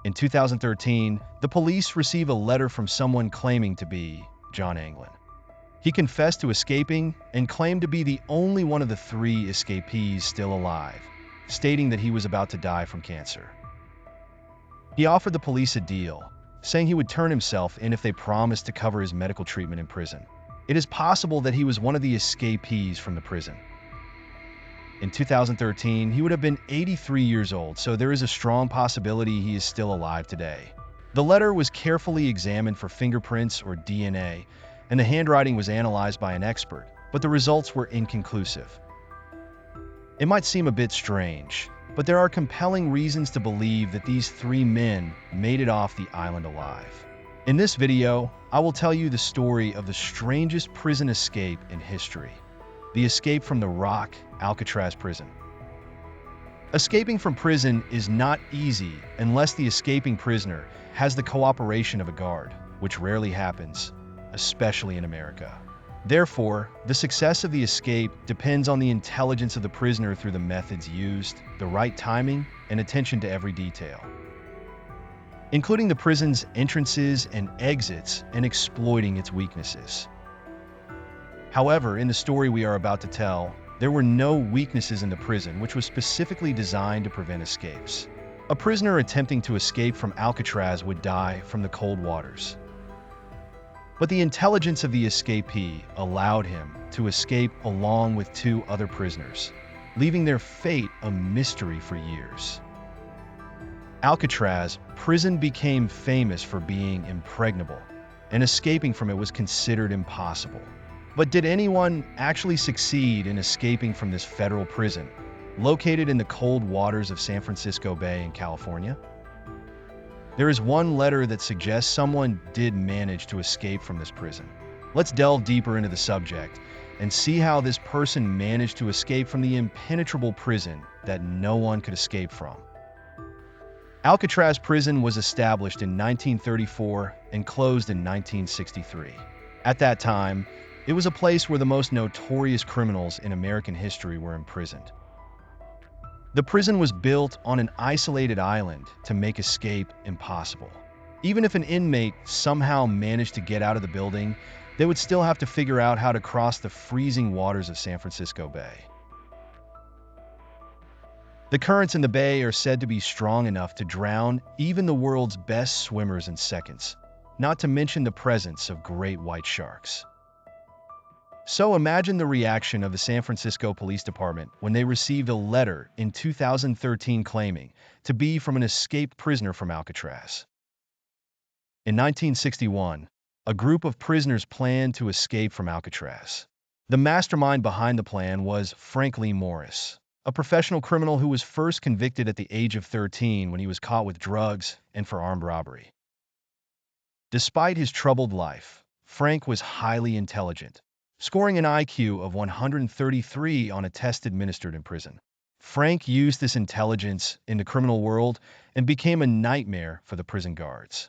In 2013, the police receive a letter from someone claiming to be John Anglin. He confessed to escaping and claimed to be the only one of the 3 escapees still alive, stating that he was about to die from cancer. He offered the police a deal, saying he would turn himself in if they promised to cover his medical treatment in prison. It is possible that he was one of the escapees from the prison. In 2013, he would have been 83 years old, so there is a strong possibility he is still alive today. The letter was carefully examined for fingerprints or DNA, and the handwriting was analyzed by an expert, but the results were inconclusive. It might seem a bit strange, but there are compelling reasons to believe that these 3 men made it off the island alive. In this video, I will tell you the story of the strangest prison escape in history. The escape from the Rock, Alcatraz Prison. Escaping from prison is not easy unless the escaping prisoner has the cooperation of a guard, which rarely happens, especially in America. Therefore, the success of the escape depends on the intelligence of the prisoner through the methods used, the right timing, and attention to every detail, including the prison's entrances and exits and exploiting its weaknesses. However, in the story we are about to tell, there were no weaknesses in the prison, which was specifically designed to prevent escapes. A prisoner attempting to escape from Alcatraz would die from the cold waters. But the intelligence of the escapee allowed him to escape along with 2 other prisoners, leaving their fate a mystery for years. Alcatraz prison became famous for being impregnable, and escaping from it was considered impossible. But did anyone actually succeed in escaping from this federal prison, located in the cold waters of San Francisco Bay in California? There is one letter that suggests someone did manage to escape from this prison. Let's delve deeper into the subject and see how this person managed to escape from the impenetrable prison that no one could escape from. Alcatraz Prison was established in 1934 and closed in 1963. At that time, it was a place where the most notorious criminals in American history were imprisoned. The prison was built on an isolated island to make escape impossible. Even if an inmate somehow managed to get out of the building, they would still have to figure out how to cross the freezing waters of San Francisco Bay. The currents in the bay are said to be strong enough to drown even the world's best swimmers in seconds, not to mention the presence of great white sharks. So imagine the reaction of the San Francisco Police Department when they received a letter in 2013 claiming to be from an escaped prisoner from Alcatraz. In 1961, a group of prisoners planned to escape from Alcatraz. The mastermind behind the plan was Frank Lee Morris, a professional criminal who was first convicted at the age of 13 when he was caught with drugs and for armed robbery. Despite his troubled life, Frank was highly intelligent, scoring an IQ of 133 on a test administered in prison. Frank used this intelligence in the criminal world and became a nightmare for the prison guards.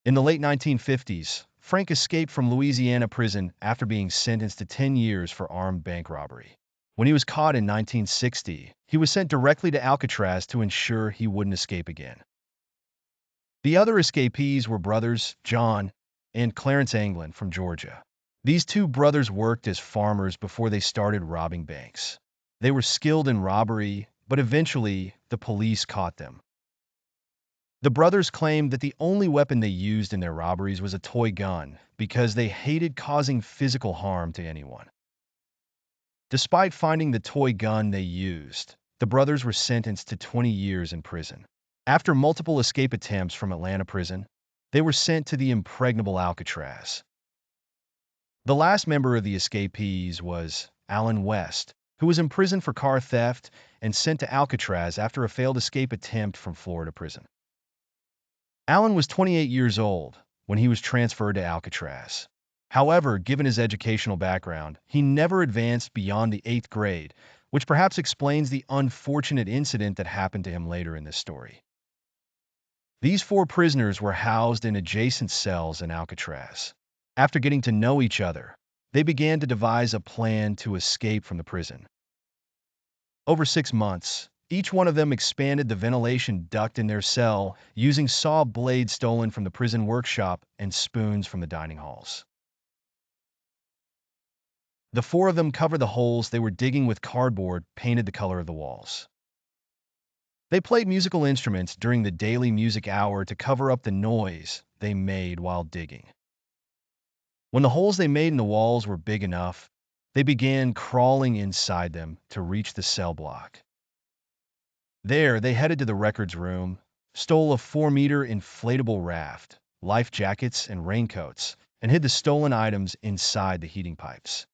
In the late 1950s, Frank escaped from Louisiana prison after being sentenced to 10 years for armed bank robbery. When he was caught in 1960, he was sent directly to Alcatraz to ensure he wouldn't escape again. The other escapees were brothers John and Clarence Anglin from Georgia. These 2 brothers worked as farmers before they started robbing banks. They were skilled in robbery, but eventually the police caught them. The brothers claimed that the only weapon they used in their robberies was a toy gun because they hated causing physical harm to anyone. Despite finding the toy gun they used, the brothers were sentenced to 20 years in prison. After multiple escape attempts from Atlanta prison, they were sent to the impregnable Alcatraz. The last member of the escapees was Allen West, who was imprisoned for car theft and sent to Alcatraz after a failed escape attempt from Florida prison. Allen was 28 years old when he was transferred to Alcatraz. However, given his educational background, he never advanced beyond the 8th grade, which perhaps explains the unfortunate incident that happened to him later in this story. These 4 prisoners were housed in adjacent cells in Alcatraz. After getting to know each other, they began to devise a plan to escape from the prison. Over 6 months, Each one of them expanded the ventilation duct in their cell using saw blades stolen from the prison workshop and spoons from the dining halls. The four of them covered the holes they were digging with cardboard painted the color of the walls. They played musical instruments during the daily music hour to cover up the noise they made while digging. When the holes they made in the walls were big enough, they began crawling inside them to reach the cell block. There, they headed to the records room, stole a 4-meter inflatable raft, life jackets and raincoats, and hid the stolen items inside the heating pipes.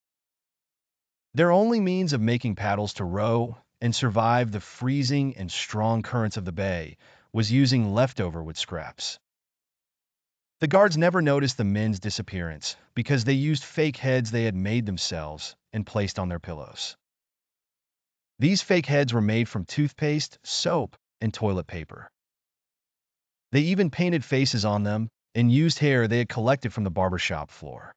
Their only means of making paddles to row and survive the freezing and strong currents of the bay was using leftover wood scraps. The guards never noticed the men's disappearance because they used fake heads they had made themselves and placed on their pillows. These fake heads were made from toothpaste, soap, and toilet paper. They even painted faces on them and used hair they had collected from the barbershop floor.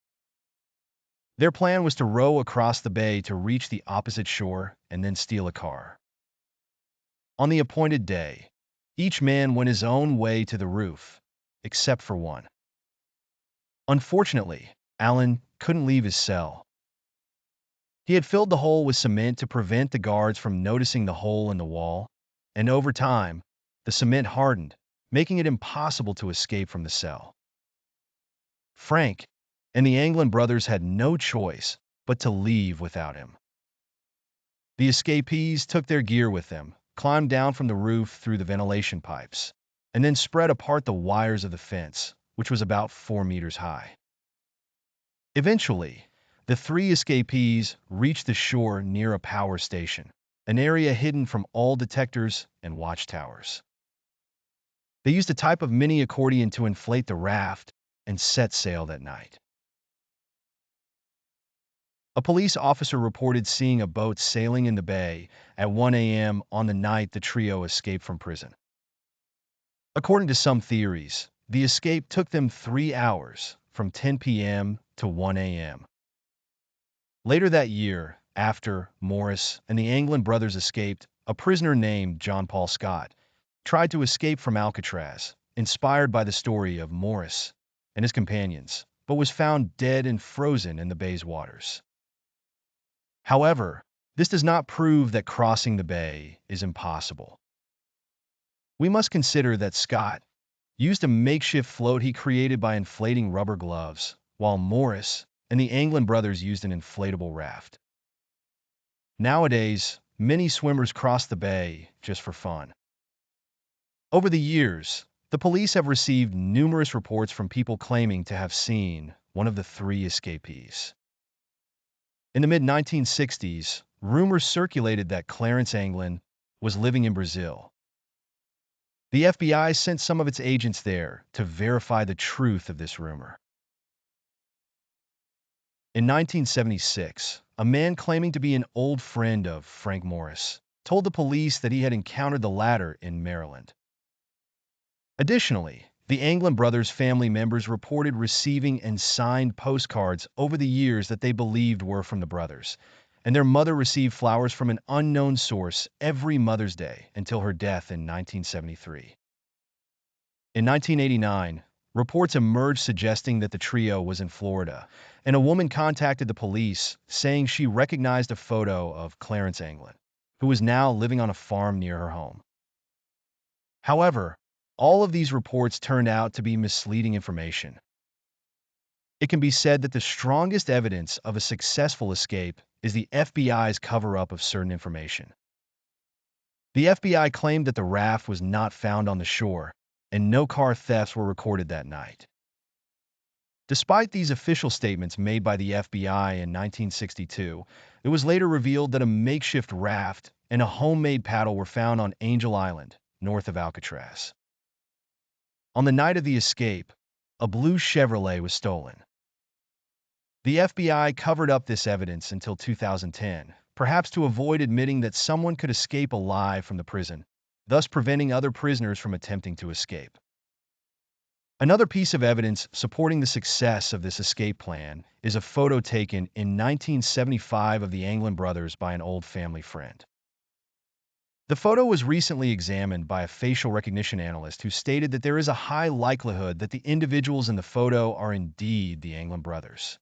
Their plan was to row across the bay to reach the opposite shore and then steal a car. On the appointed day, each man went his own way to the roof, except for one. Unfortunately, Alan couldn't leave his cell. He had filled the hole with cement to prevent the guards from noticing the hole in the wall, and over time, the cement hardened, making it impossible to escape from the cell. Frank and the Anglin brothers had no choice but to leave without him. The escapees took their gear with them, climbed down from the roof through the ventilation pipes, and then spread apart the wires of the fence, which was about 4 meters high. Eventually, the 3 escapees reached the shore near a power station, an area hidden from all detectors and watchtowers. They used a type of mini accordion to inflate the raft and set sail that night. A police officer reported seeing a boat sailing in the bay at 1 a.m. on the night the trio escaped from prison. According to some theories, the escape took them 3 hours, from 10 p.m. to 1 a.m. Later that year, after Morris and the Anglin brothers escaped, a prisoner named John Paul Scott tried to escape from Alcatraz, inspired by the story of Morris and his companions, but was found dead and frozen in the bay's waters. However, this does not prove that crossing the bay is impossible. We must consider that Scott used a makeshift float he created by inflating rubber gloves, while Morris and the Anglin brothers used an inflatable raft. Nowadays, many swimmers cross the bay just for fun. Over the years, the police have received numerous reports from people claiming to have seen one of the 3 escapees. In the mid-1960s, rumors circulated that Clarence Anglin was living in Brazil. The FBI sent some of its agents there to verify the truth of this rumor. In 1976, a man claiming to be an old friend of Frank Morris told the police that he had encountered the latter in Maryland. Additionally, the Anglin brothers' family members reported receiving and signed postcards over the years that they believed were from the brothers, and their mother received flowers from an unknown source every Mother's Day until her death in 1973. In 1989, reports emerged suggesting that the trio was in Florida, and a woman contacted the police saying she recognized a photo of Clarence Anglin, who was now living on a farm near her home. However, all of these reports turned out to be misleading information. It can be said that the strongest evidence of a successful escape is the FBI's cover-up of certain information. The FBI claimed that the raft was not found on the shore, and no car thefts were recorded that night. Despite these official statements made by the FBI in 1962, it was later revealed that a makeshift raft and a homemade paddle were found on Angel Island, north of Alcatraz. On the night of the escape, a blue Chevrolet was stolen. The FBI covered up this evidence until 2010, perhaps to avoid admitting that someone could escape alive from the prison, thus preventing other prisoners from attempting to escape. Another piece of evidence supporting the success of this escape plan is a photo taken in 1975 of the Anglin brothers by an old family friend. The photo was recently examined by a facial recognition analyst who stated that there is a high likelihood that the individuals in the photo are indeed the Anglin brothers.